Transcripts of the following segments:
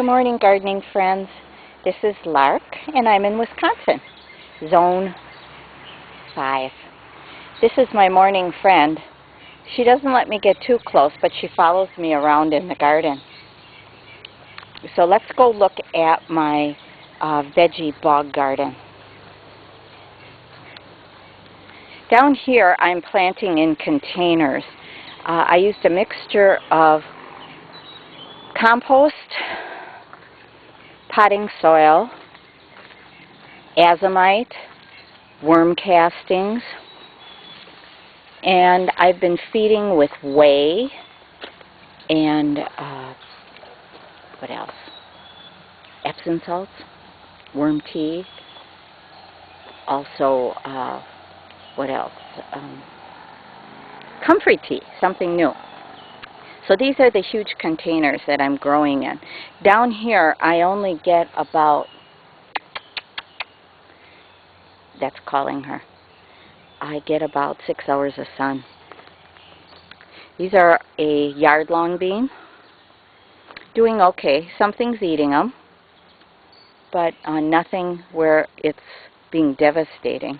Good morning, gardening friends. This is Lark, and I'm in Wisconsin, Zone 5. This is my morning friend. She doesn't let me get too close, but she follows me around in the garden. So let's go look at my veggie bog garden. Down here, I'm planting in containers. I used a mixture of compost, potting soil, azomite, worm castings, and I've been feeding with whey and what else? Epsom salts, worm tea, also what else? Comfrey tea, something new. So these are the huge containers that I'm growing in. Down here, I only get about, that's calling her, I get about 6 hours of sun. These are a yard long bean. Doing okay. Something's eating them, but nothing where it's being devastating.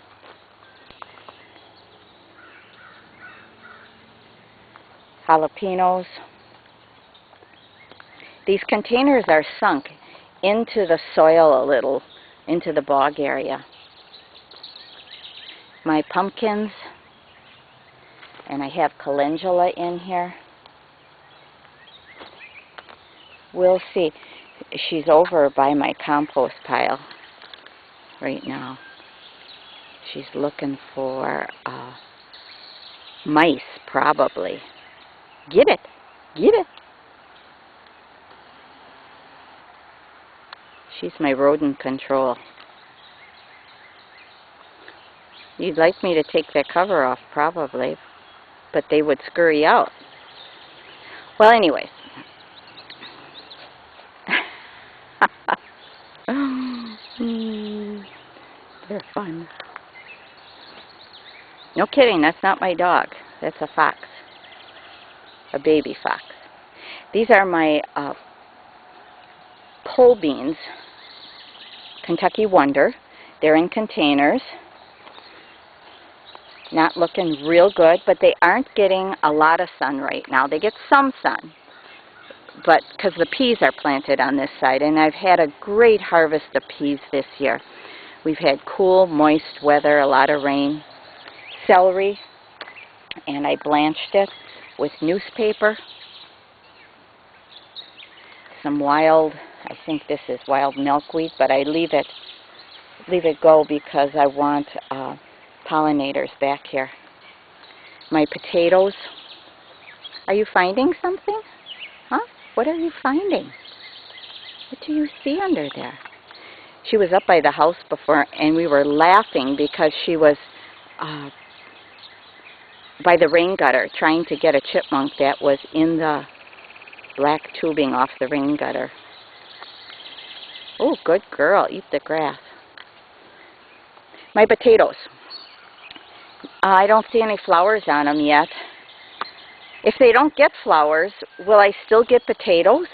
Jalapenos. These containers are sunk into the soil a little, into the bog area. My pumpkins, and I have calendula in here. We'll see. She's over by my compost pile right now. She's looking for mice, probably. Get it! Get it! She's my rodent control. You'd like me to take that cover off, probably, but they would scurry out. Well, anyways. They're fun. No kidding, that's not my dog. That's a fox. A baby fox. These are my pole beans, Kentucky Wonder. They're in containers. Not looking real good, but they aren't getting a lot of sun right now. They get some sun, but because the peas are planted on this side, and I've had a great harvest of peas this year. We've had cool, moist weather, a lot of rain. Celery, and I blanched it with newspaper. Some wild, I think this is wild milkweed, but I leave it go because I want pollinators back here. My potatoes. Are you finding something? Huh? What are you finding? What do you see under there? She was up by the house before, and we were laughing because she was by the rain gutter trying to get a chipmunk that was in the black tubing off the rain gutter. Oh, good girl. Eat the grass. My potatoes. I don't see any flowers on them yet. If they don't get flowers, will I still get potatoes?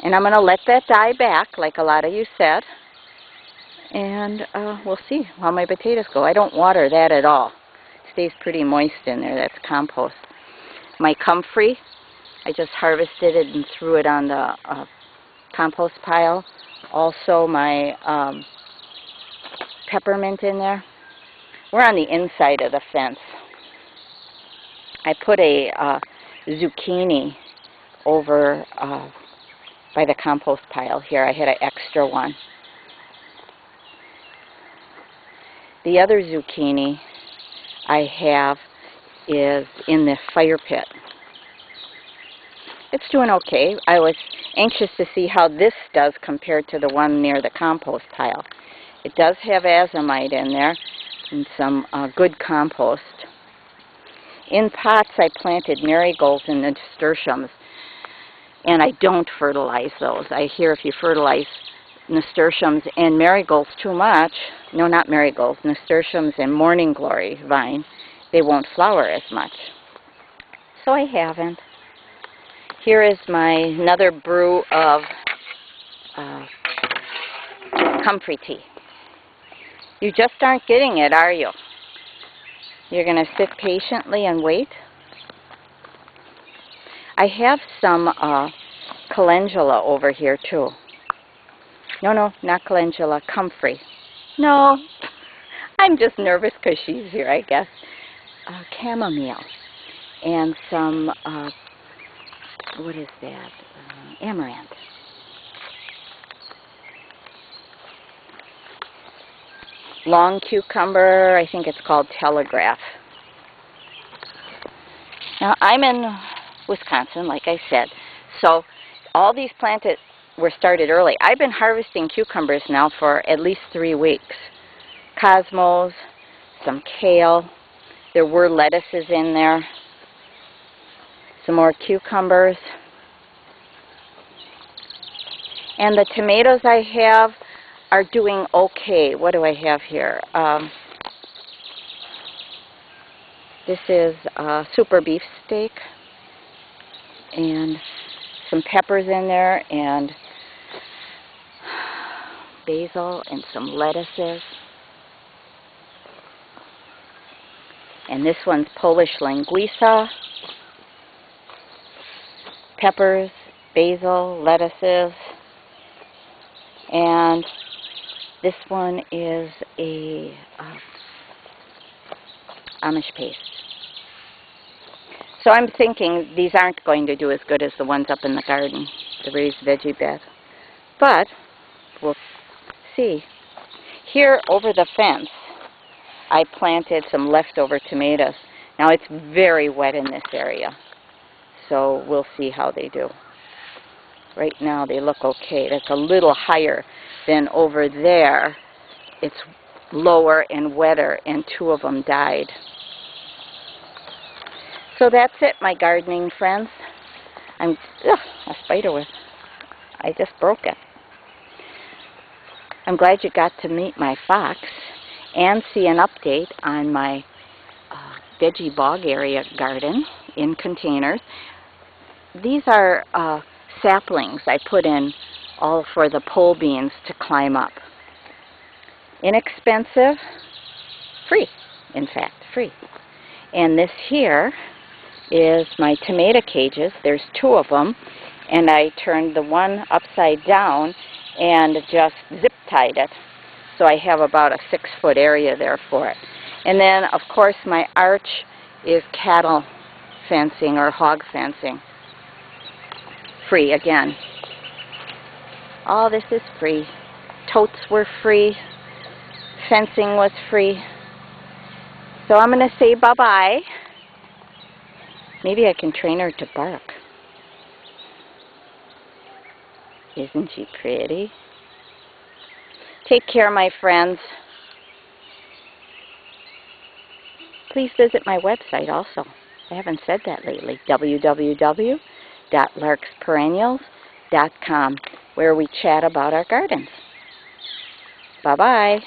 And I'm going to let that die back, like a lot of you said. And we'll see how my potatoes go. I don't water that at all. It stays pretty moist in there. That's compost. My comfrey, I just harvested it and threw it on the compost pile. Also my peppermint in there. We're on the inside of the fence. I put a zucchini over by the compost pile here. I had an extra one. The other zucchini I have is in the fire pit. It's doing okay. I was anxious to see how this does compared to the one near the compost pile. It does have azomite in there and some good compost. In pots I planted marigolds and nasturtiums, and I don't fertilize those. I hear if you fertilize nasturtiums and marigolds too much, no, not marigolds, nasturtiums and morning glory vine, they won't flower as much. So I haven't. Here is another brew of comfrey tea. You just aren't getting it, are you? You're going to sit patiently and wait. I have some calendula over here too. No, not calendula, comfrey. No, I'm just nervous because she's here, I guess. Chamomile and some, what is that? Amaranth. Long cucumber, I think it's called Telegraph. Now, I'm in Wisconsin, like I said, so all these planted were started early. I've been harvesting cucumbers now for at least 3 weeks. Cosmos, some kale, there were lettuces in there, some more cucumbers, and the tomatoes I have are doing okay. What do I have here? This is super beef steak, and some peppers in there, and basil, and some lettuces. And this one's Polish linguiça, peppers, basil, lettuces, and this one is a Amish paste. So I'm thinking these aren't going to do as good as the ones up in the garden, the raised veggie bed. But we'll see. Here over the fence, I planted some leftover tomatoes. Now it's very wet in this area, so we'll see how they do. Right now they look okay. That's a little higher than over there. It's lower and wetter, and 2 of them died. So that's it, my gardening friends. A spider web. I just broke it. I'm glad you got to meet my fox and see an update on my veggie bog area garden in containers. These are saplings I put in all for the pole beans to climb up. Inexpensive, free, in fact, free. And this here is my tomato cages. There's 2 of them, and I turned the one upside down and just zip tied it. So I have about a 6-foot area there for it. And then, of course, my arch is cattle fencing or hog fencing. Free again. All this is free. Totes were free. Fencing was free. So I'm going to say bye-bye. Maybe I can train her to bark. Isn't she pretty? Take care, my friends. Please visit my website also. I haven't said that lately. www.larksperennials.com, where we chat about our gardens. Bye-bye.